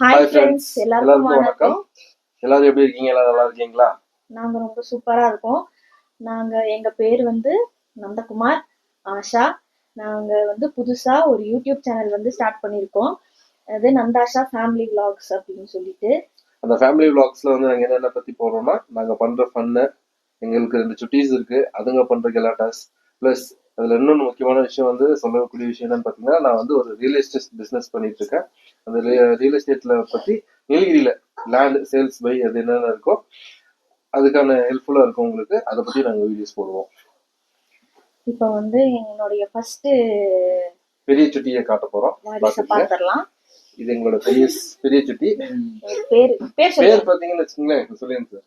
Hi friends, எல்லாருக்கும் வணக்கம். எல்லாரும் எப்படி இருக்கீங்க? எல்லாரும் நல்லா இருக்கீங்களா? நாங்க ரொம்ப சூப்பரா இருக்கோம். எங்க பேர் வந்து நந்தகுமார், ஆஷா. நாங்க வந்து புதுசா ஒரு யூடியூப் சேனல் வந்து ஸ்டார்ட் பண்ணியிருக்கோம். அது நந்தாஷா ஃபேமிலி விளாக்ஸ் அப்படின்னு சொல்லிட்டு. அந்த ஃபேமிலி விளாக்ஸ்ல வந்து நாங்க என்னென்ன பத்தி போறோம்னா, நாங்க பண்ற ஃபன்னு, எங்களுக்கு 2 சுட்டீஸ் இருக்கு, அதுங்க பண்ற கெலாட்டாஸ், பிளஸ் அதுல இன்னொன்று முக்கியமான விஷயம் வந்து சொல்லக்கூடிய விஷயம் என்னன்னு பார்த்தீங்கன்னா, நான் வந்து ஒரு ரியல் எஸ்டேட் பிசினஸ் பண்ணிட்டு இருக்கேன். அந்த ரியல் எஸ்டேட்ல பத்தி நீலகிரியில லேண்ட் சேல்ஸ் பை அது என்னென்ன இருக்கோ அதுக்கான ஹெல்ப்ஃபுல்லா இருக்கும் உங்களுக்கு. அதை பத்தி நாங்க வீடியோஸ் போடுவோம். இப்போ வந்து என்னுடைய ஃபர்ஸ்ட் பெரிய சுட்டியை காட்ட போறோம், பார்த்துடலாம். இது எங்களோட பெரிய சுட்டி. பேர் பாத்தீங்கன்னு வச்சுக்கோங்களேன், சொல்லுங்க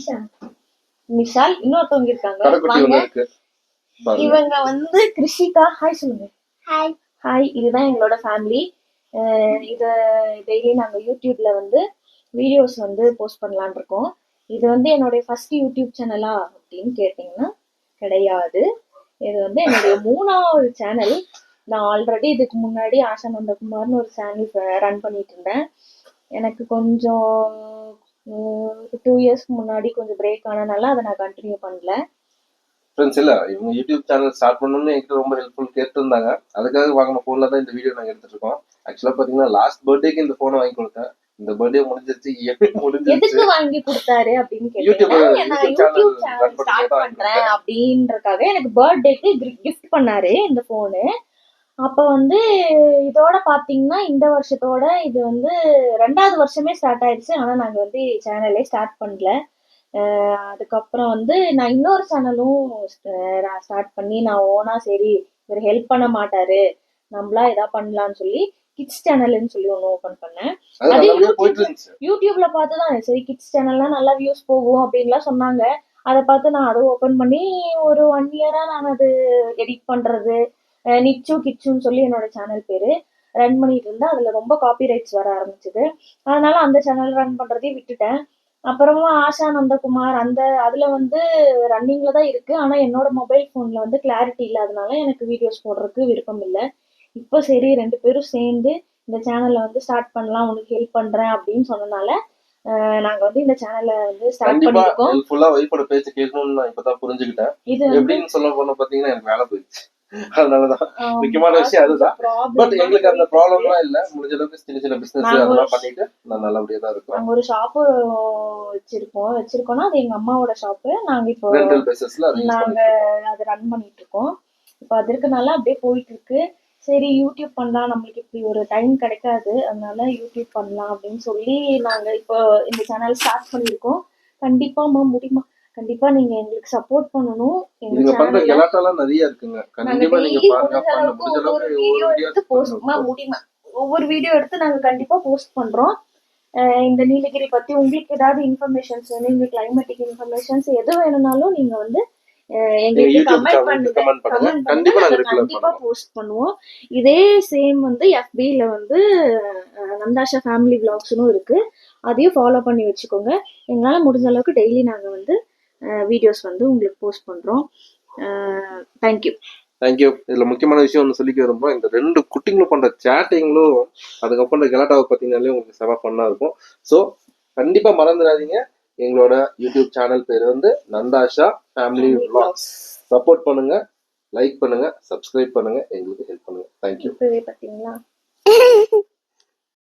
சார். நிஷால். இன்னொருத்தவங்க இருக்காங்க, இவங்க வந்து கிருஷிகா. ஹாய் சொல்லுங்க. Hi hi. இதுதான் எங்களோட ஃபேமிலி. இத டெய்லி நாங்க யூடியூப்ல வந்து வீடியோஸ் வந்து போஸ்ட் பண்ணலான் இருக்கோம். இது வந்து என்னுடைய ஃபர்ஸ்ட் யூடியூப் சேனலா அப்படின்னு கேட்டீங்கன்னா கிடையாது. இது வந்து என்னுடைய 3வது சேனல். நான் ஆல்ரெடி இதுக்கு முன்னாடி ஆஷா நந்தகுமார்னு ஒரு சேனல் ரன் பண்ணிட்டு இருந்தேன். எனக்கு கொஞ்சம் 2 இயர்ஸ்க்கு முன்னாடி கொஞ்சம் பிரேக் ஆனனால அதை நான் கண்டினியூ பண்ணல. ஃப்ரெண்ட்ஸ் இல்ல, இவங்க யூடியூப் சேனல் ஸ்டார்ட் பண்ணணும்னு என்கிட்ட ரொம்ப ஹெல்ப்ஃபுல் கேட்டிருந்தாங்க. அதுக்காக வாங்கின ஃபோன்ல தான் இந்த வீடியோ நாங்கள் எடுத்துட்டு இருக்கோம். ஆக்சுவலா பாத்தீங்கன்னா லாஸ்ட் பர்த்டேக்கு இந்த போனை வாங்கி கொடுத்தேன். இந்த பர்த்டே முடிஞ்சிருச்சு. எதுக்கு வாங்கி கொடுத்தாரு அப்படின்னு கேட்டீங்கன்னா, நான் யூடியூப் சேனல் ஸ்டார்ட் பண்றேன் அப்படின்றதுக்காக எனக்கு பர்த்டேக்கு கிஃப்ட் பண்ணாரு இந்த போனு. அப்ப வந்து இதோட பாத்தீங்கன்னா இந்த வருஷத்தோட இது வந்து 2வது வருஷமே ஸ்டார்ட் ஆயிடுச்சு. ஆனா நாங்க வந்து சேனலே ஸ்டார்ட் பண்ணல. அதுக்கப்புறம் வந்து நான் இன்னொரு சேனலும் ஸ்டார்ட் பண்ணி நான் ஓனா சரி இவர் ஹெல்ப் பண்ண மாட்டாரு, நம்மளா ஏதாவது பண்ணலாம்னு சொல்லி கிட்ஸ் சேனல்னு சொல்லி ஒன்று ஓபன் பண்ணேன். அது யூடியூப்ல பார்த்துதான் சரி கிட்ஸ் சேனல்லாம் நல்லா வியூஸ் போகும் அப்படின்லாம் சொன்னாங்க. அதை பார்த்து நான் அதை ஓபன் பண்ணி ஒரு 1 இயரா நான் அது எடிட் பண்றது, நிச்சு கிட்ஸுன்னு சொல்லி என்னோட சேனல் பேரு ரன் பண்ணிட்டு இருந்தேன். அதுல ரொம்ப காப்பிரைட்ஸ் வர ஆரம்பிச்சது. அதனால அந்த சேனல் ரன் பண்றதையும் விட்டுட்டேன். அப்புறமா ஆஷா நந்தகுமார் அதுல வந்து ரன்னிங்ல தான் இருக்கு. ஆனா என்னோட மொபைல் போன்ல வந்து கிளாரிட்டி இல்லாதனால எனக்கு வீடியோஸ் போடுறதுக்கு விருப்பம் இல்லை. இப்போ சரி 2 பேரும் சேர்ந்து இந்த சேனல்ல வந்து ஸ்டார்ட் பண்ணலாம், உனக்கு ஹெல்ப் பண்றேன் அப்படின்னு சொன்னனால நாங்க வந்து இந்த சேனலை வந்து ஸ்டார்ட் பண்ணிருக்கோம். ஹெல்ப்ஃபுல்லா வைஃபோட பேச்ச கேட்கணும்னு நான் இப்பதான் புரிஞ்சுக்கிட்டேன். இது எப்படின்னு சொல்ல போனா பாத்தீங்கன்னா எனக்கு வேலை போயிடுச்சு. அதனாலதான் முக்கியமான விஷயம் அதுதான். பட் எங்களுக்கு அந்த ப்ராப்ளம்லாம் இல்ல. முடிஞ்ச அளவுக்கு சின்ன சின்ன பிசினஸ் அதெல்லாம் பண்ணிட்டு நான் நல்லபடியா தான் இருக்கோம். நாங்க ஒரு ஷாப் வச்சிருக்கோம்னா அது எங்க அம்மாவோட ஷாப். நாங்க இப்போ ரெண்டல் பேசிஸ்ல நாங்க அதை ரன் பண்ணிட்டு இருக்கோம். இப்போ அது இருக்கனால அப்படியே போயிட்டு இருக்கு. சரி யூடியூப் பண்ணலாம், நம்மளுக்கு இப்படி ஒரு டைம் கிடைக்காது, அதனால யூடியூப் பண்ணலாம் அப்படின்னு சொல்லி நாங்க இப்போ இந்த சேனல் ஸ்டார்ட் பண்ணிருக்கோம். கண்டிப்பாமா முடியுமா, கண்டிப்பா நீங்க எங்களுக்கு சப்போர்ட் பண்ணணும். எங்க பண்ற கெலாட்டாலாம் நிறைய இருக்குங்க. கண்டிப்பா நீங்க பாருங்க. ஒவ்வொரு வீடியோ எடுத்து ஒவ்வொரு வீடியோ எடுத்து நாங்க கண்டிப்பா போஸ்ட் பண்றோம். இந்த நீலகிரி பத்தி உங்களுக்கு ஏதாவது இன்ஃபர்மேஷன்ஸ் வேணும், இந்த கிளைமேட்டிக் இன்ஃபர்மேஷன்ஸ் எது வேணும்னாலும் நீங்க வந்து எங்களுக்கு கமெண்ட் பண்ணுங்க. கண்டிப்பா போஸ்ட் பண்ணுவோம். இதே சேம் வந்து FBல வந்து நந்தாஷா ஃபேமிலி விளாக்ஸ்னும் இருக்கு. அதையும் ஃபாலோ பண்ணி வச்சுக்கோங்க. எங்களால முடிஞ்ச அளவுக்கு டெய்லி நாங்க வந்து வீடியோஸ் வந்து உங்களுக்கு போஸ்ட் பண்றோம். தேங்க்யூ. இதுல முக்கியமான விஷயம் ஒன்று சொல்லிக்க விரும்புறோம். இந்த 2 குட்டிங்களும் பண்ற சேட்டிங்களும் அதுக்கப்புறம் இந்த கெலாட்டாவை பார்த்தீங்கன்னாலே உங்களுக்கு செம ஃபன்னா இருக்கும். ஸோ கண்டிப்பா மறந்துடாதீங்க, எங்களோட யூடியூப் சேனல் பேர் வந்து நந்தாஷா ஃபேமிலி விளாக்ஸ். சப்போர்ட் பண்ணுங்க, லைக் பண்ணுங்க, சப்ஸ்கிரைப் பண்ணுங்க, எங்களுக்கு ஹெல்ப் பண்ணுங்க. தேங்க்யூ. பார்த்தீங்களா?